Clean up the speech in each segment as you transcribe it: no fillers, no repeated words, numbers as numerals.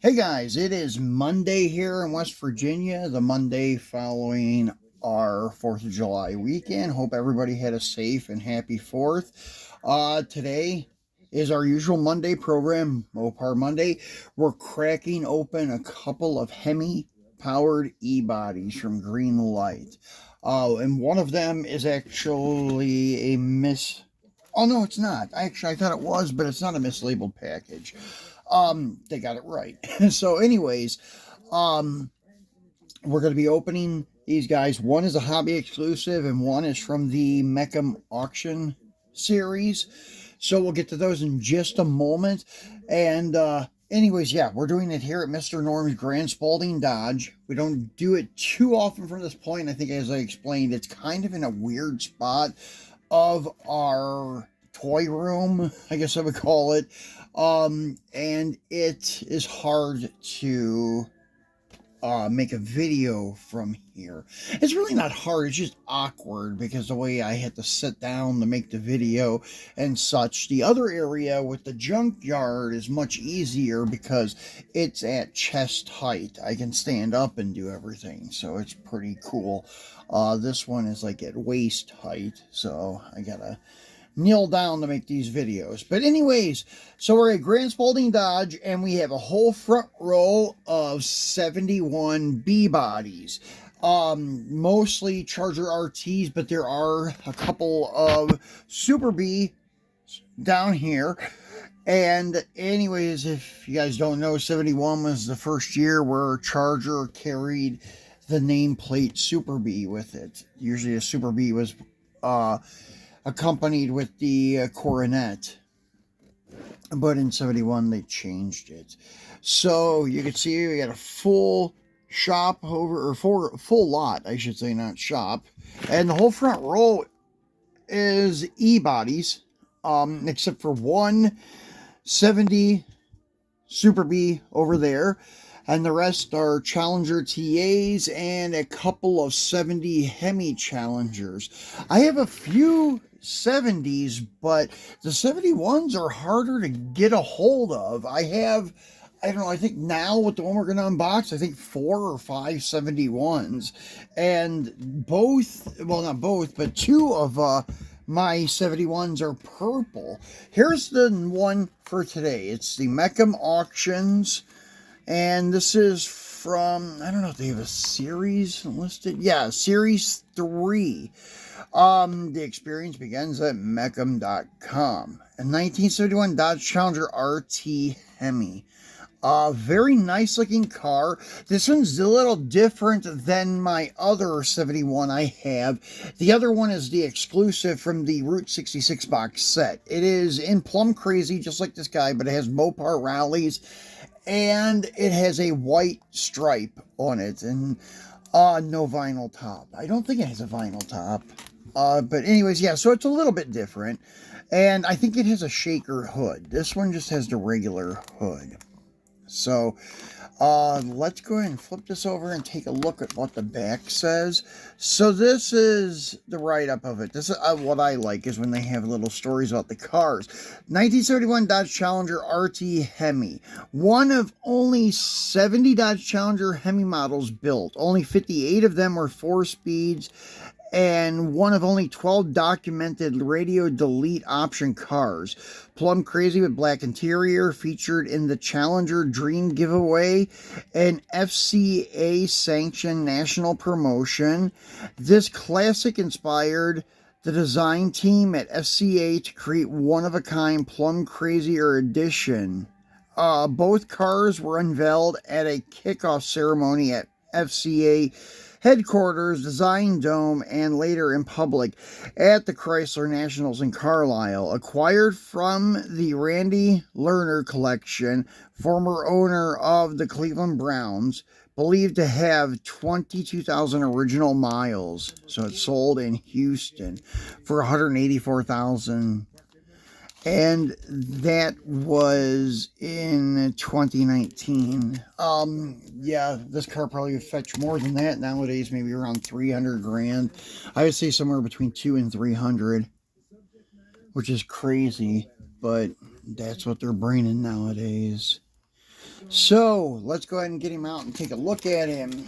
Hey guys, it is Monday here in West Virginia, the Monday following our 4th of July weekend. Hope everybody had a safe and happy 4th. Today is our usual Monday program, Mopar Monday. We're cracking open a couple of Hemi powered e-bodies from Greenlight. And one of them is actually a Oh no, it's not. Actually, I thought it was, but it's not a mislabeled package. They got it right. So, anyways, um, we're going to be opening these guys. One is a hobby exclusive, and one is from the Meckham auction series. So we'll get to those in just a moment. And anyways, yeah, we're doing it here at Mr. Norm's Grand Spalding Dodge. We don't do it too often from this point. I think, as I explained, it's kind of in a weird spot of our toy room, I guess I would call it. And it is hard to make a video from here. It's really not hard, it's just awkward because the way I had to sit down to make the video and such. The other area with the junkyard is much easier because it's at chest height. I can stand up and do everything, so it's pretty cool. This one is like at waist height, so I gotta kneel down to make these videos. But anyways, so we're at Grand Spalding Dodge, and we have a whole front row of 71 B bodies. Mostly Charger RTs, but there are a couple of Super B down here. And anyways, if you guys don't know, 71 was the first year where Charger carried the nameplate Super B with it. Usually a Super B was accompanied with the coronet, but in 71 they changed it. So you can see we got a full shop over, or full lot, I should say, not shop, and the whole front row is e-bodies, except for one 70 Super B over there, and the rest are Challenger TAs and a couple of 70 Hemi Challengers. I have a few 70s, but the 71s are harder to get a hold of. I don't know, I think now with the one we're going to unbox, I think 4 or 5 71s. And both, well, not both, but two of my 71s are purple. Here's the one for today. It's the Meckham Auctions. And this is from, I don't know if they have a series listed. Yeah, series 3. The experience begins at Meckham.com. A 1971 Dodge Challenger RT Hemi. Very nice looking car. This one's a little different than my other 71 I have. The other one is the exclusive from the Route 66 box set. It is in Plum Crazy, just like this guy, but it has Mopar rallies, and it has a white stripe on it, and no vinyl top. I don't think it has a vinyl top. But anyways, yeah, so it's a little bit different, and I think it has a shaker hood. This one just has the regular hood. So, let's go ahead and flip this over and take a look at what the back says. So this is the write-up of it. This is what I like, is when they have little stories about the cars. 1971 Dodge Challenger RT Hemi. One of only 70 Dodge Challenger Hemi models built. Only 58 of them were 4 speeds, and one of only 12 documented radio delete option cars. Plum Crazy with black interior, featured in the Challenger Dream giveaway, an FCA sanctioned national promotion. This classic inspired the design team at FCA to create one-of-a-kind Plum Crazier edition. Both cars were unveiled at a kickoff ceremony at FCA headquarters, Design Dome, and later in public at the Chrysler Nationals in Carlisle. Acquired from the Randy Lerner collection, former owner of the Cleveland Browns, believed to have 22,000 original miles. So it sold in Houston for 184,000. And that was in 2019. Yeah, this car probably would fetch more than that nowadays, maybe around 300 grand. I would say somewhere between 2 and 300, which is crazy, but that's what they're bringing nowadays. So let's go ahead and get him out and take a look at him.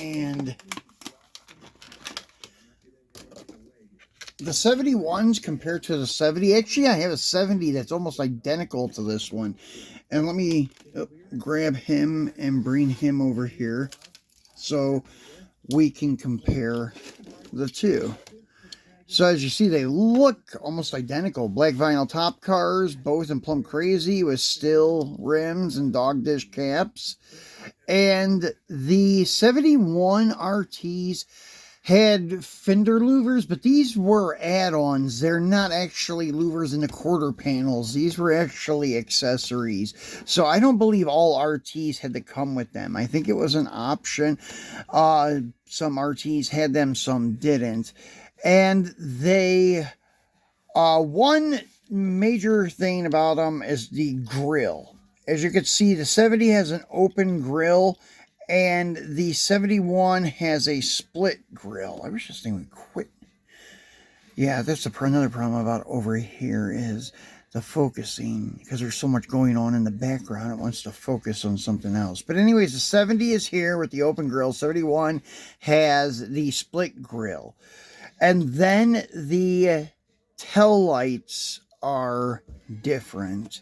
And the 71s compared to the 70, actually I have a 70 that's almost identical to this one. And let me grab him and bring him over here so we can compare the two. So as you see, they look almost identical. Black vinyl top cars, both in Plum Crazy with steel rims and dog dish caps. And the 71 RTs had fender louvers, but these were add-ons. They're not actually louvers in the quarter panels. These were actually accessories. So I don't believe all RTs had to come with them. I think it was an option. Some RTs had them, some didn't. And they, one major thing about them is the grill. As you can see, the 70 has an open grill, and the 71 has a split grill. I wish this thing would quit. Yeah, that's another problem about over here is the focusing, because there's so much going on in the background. It wants to focus on something else. But anyways, the 70 is here with the open grill. 71 has the split grill. And then the tail lights are different.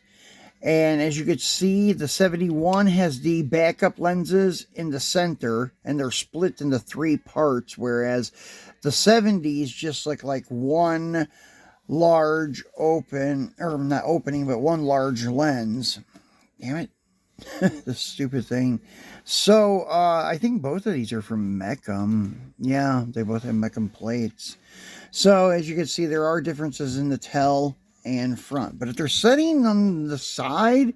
And as you can see, the 71 has the backup lenses in the center, and they're split into 3 parts, whereas the 70s just look like one large open, or not opening, but one large lens. Damn it. This stupid thing. So, I think both of these are from Mecum. Yeah, they both have Mecum plates. So, as you can see, there are differences in the tail and front. But if they're sitting on the side,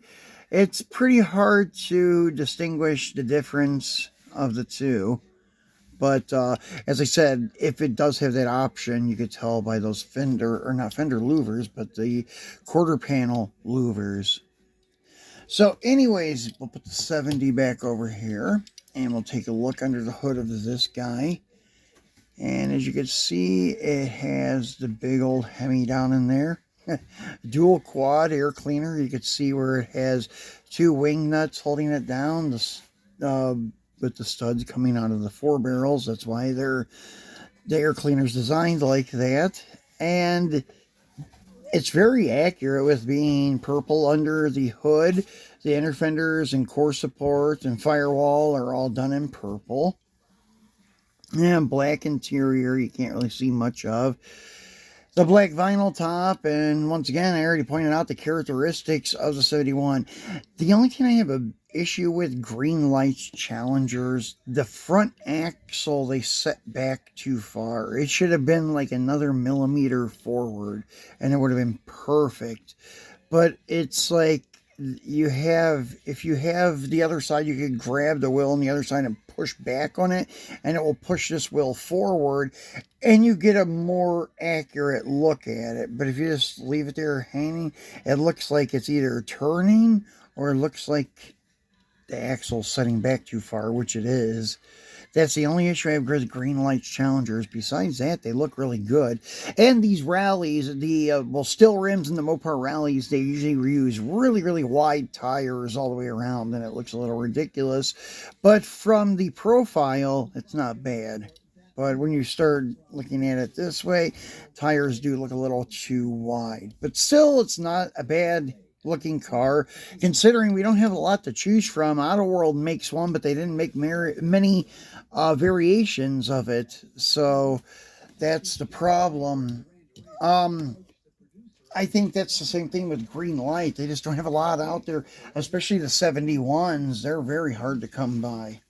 it's pretty hard to distinguish the difference of the two. But, as I said, if it does have that option, you could tell by those not fender louvers, but the quarter panel louvers. So anyways, we'll put the 70 back over here, and we'll take a look under the hood of this guy. And as you can see, it has the big old Hemi down in there. Dual quad air cleaner. You can see where it has 2 wing nuts holding it down, with the studs coming out of the 4 barrels. That's why the air cleaner's designed like that. And it's very accurate with being purple under the hood. The inner fenders and core support and firewall are all done in purple. And black interior you can't really see much of. The black vinyl top, and once again, I already pointed out the characteristics of the 71. The only thing I have an issue with Greenlight's Challengers, the front axle they set back too far. It should have been like another millimeter forward, and it would have been perfect. But it's like, if you have the other side, you could grab the wheel on the other side and push back on it, and it will push this wheel forward, and you get a more accurate look at it. But if you just leave it there hanging, it looks like it's either turning, or it looks like the axle's setting back too far, which it is. That's the only issue I have with Greenlight's Challengers. Besides that, they look really good. And these rallies, the steel rims and the Mopar rallies, they usually use really, really wide tires all the way around, and it looks a little ridiculous. But from the profile, it's not bad. But when you start looking at it this way, tires do look a little too wide. But still, it's not a bad looking car, considering we don't have a lot to choose from. Auto World makes one, but they didn't make many variations of it, so that's the problem. I think that's the same thing with Greenlight. They just don't have a lot out there, especially the 71s. They're very hard to come by.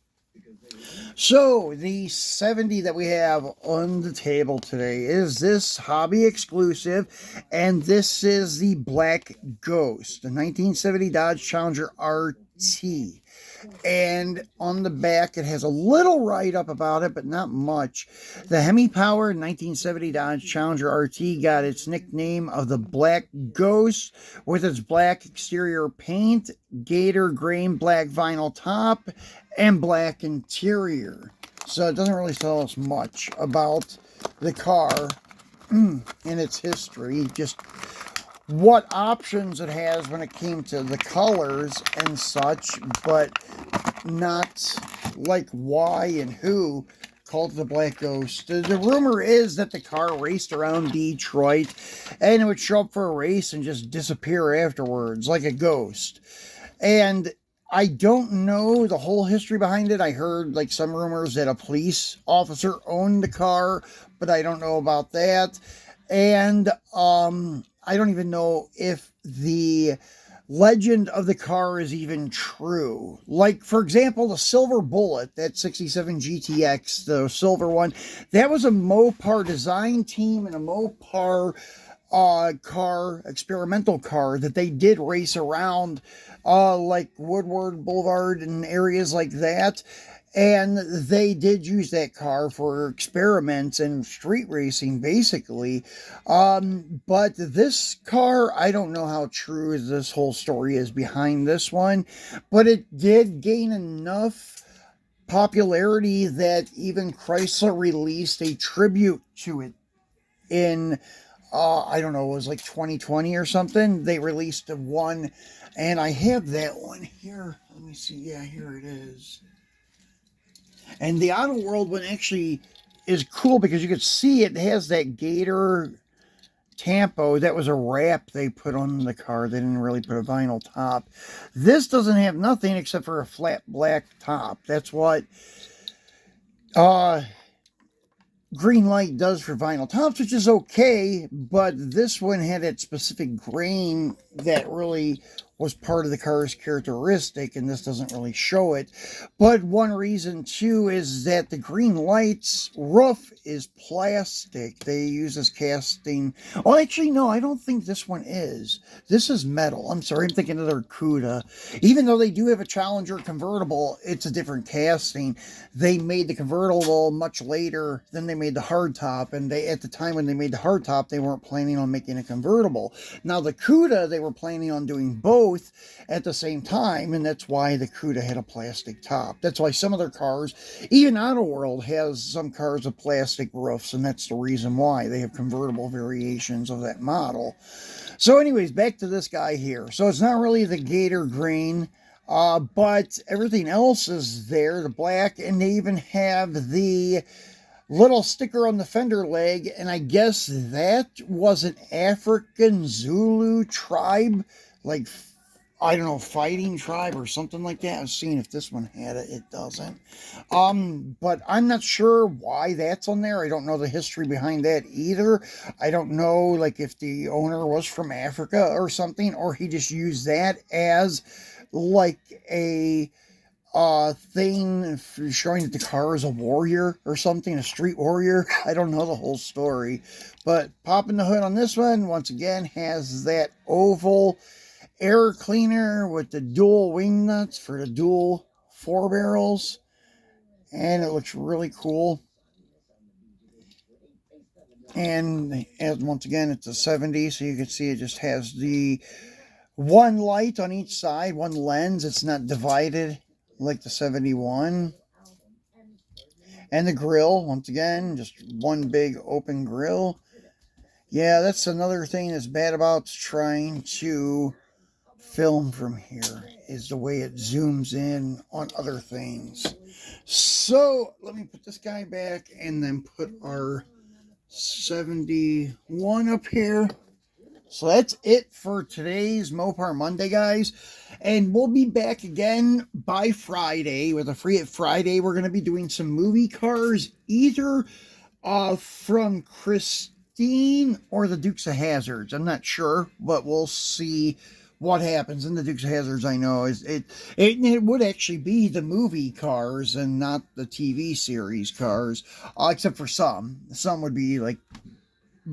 So, the 70 that we have on the table today is this hobby exclusive, and this is the Black Ghost, the 1970 Dodge Challenger RT. And on the back, it has a little write-up about it, but not much. The Hemi-powered 1970 Dodge Challenger RT got its nickname of the Black Ghost with its black exterior paint, gator grain black vinyl top, and black interior. So it doesn't really tell us much about the car and its history. Just what options it has when it came to the colors and such, but not like why and who called it the Black Ghost. The rumor is that the car raced around Detroit and it would show up for a race and just disappear afterwards like a ghost. And I don't know the whole history behind it. I heard like some rumors that a police officer owned the car, but I don't know about that. And I don't even know if the legend of the car is even true. Like, for example, the Silver Bullet, that 67 GTX, the silver one, that was a Mopar design team and a Mopar car, experimental car that they did race around like Woodward Boulevard and areas like that. And they did use that car for experiments and street racing, basically. But this car, I don't know how true this whole story is behind this one, but it did gain enough popularity that even Chrysler released a tribute to it in, I don't know, it was like 2020 or something. They released one, and I have that one here. Let me see. Yeah, here it is. And the Auto World one actually is cool because you could see it has that Gator Tampo. That was a wrap they put on the car. They didn't really put a vinyl top. This doesn't have nothing except for a flat black top. That's what Greenlight does for vinyl tops, which is okay, but this one had that specific grain that really was part of the car's characteristic, and this doesn't really show it. But one reason, too, is that the Greenlight's roof is plastic. They use this casting. Oh, actually, no, I don't think this one is. This is metal. I'm sorry, I'm thinking of their Cuda. Even though they do have a Challenger convertible, it's a different casting. They made the convertible much later than they made the hardtop, and they, at the time when they made the hardtop, they weren't planning on making a convertible. Now, the Cuda, they were planning on doing both at the same time, and that's why the Cuda had a plastic top. That's why some of their cars, even Auto World has some cars with plastic roofs, and that's the reason why they have convertible variations of that model. So anyways, back to this guy here. So it's not really the Gator green, but everything else is there, the black, and they even have the little sticker on the fender leg, and I guess that was an African Zulu tribe, like, I don't know, fighting tribe or something like that. I was seeing if this one had it. It doesn't. But I'm not sure why that's on there. I don't know the history behind that either. I don't know, like, if the owner was from Africa or something, or he just used that as, like, a thing for showing that the car is a warrior or something, a street warrior. I don't know the whole story. But popping the hood on this one, once again, has that oval air cleaner with the dual wing nuts for the dual 4 barrels, and it looks really cool. And as once again, it's a 70, so you can see it just has the one light on each side, one lens. It's not divided like the 71. And the grill, once again, just one big open grill. Yeah, that's another thing that's bad about trying to film from here, is the way it zooms in on other things. So let me put this guy back and then put our 71 up here. So that's it for today's Mopar Monday, guys. And we'll be back again by Friday with a Free It Friday. We're going to be doing some movie cars, either from Christine or the Dukes of Hazzards. I'm not sure, but we'll see what happens. In the Dukes of Hazzards, I know it would actually be the movie cars and not the TV series cars, except for some. Some would be like,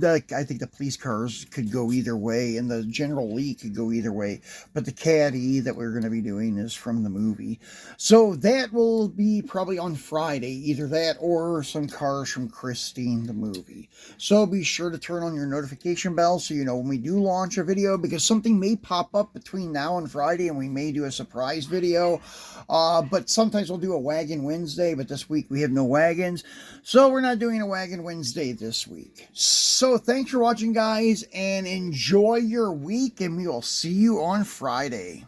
I think the police cars could go either way, and the General Lee could go either way. But the Caddy that we're going to be doing is from the movie. So that will be probably on Friday, either that or some cars from Christine the movie. So be sure to turn on your notification bell so you know when we do launch a video, because something may pop up between now and Friday, and we may do a surprise video. But sometimes we'll do a Wagon Wednesday, but this week we have no wagons. So we're not doing a Wagon Wednesday this week. So thanks for watching, guys, and enjoy your week, and we will see you on Friday.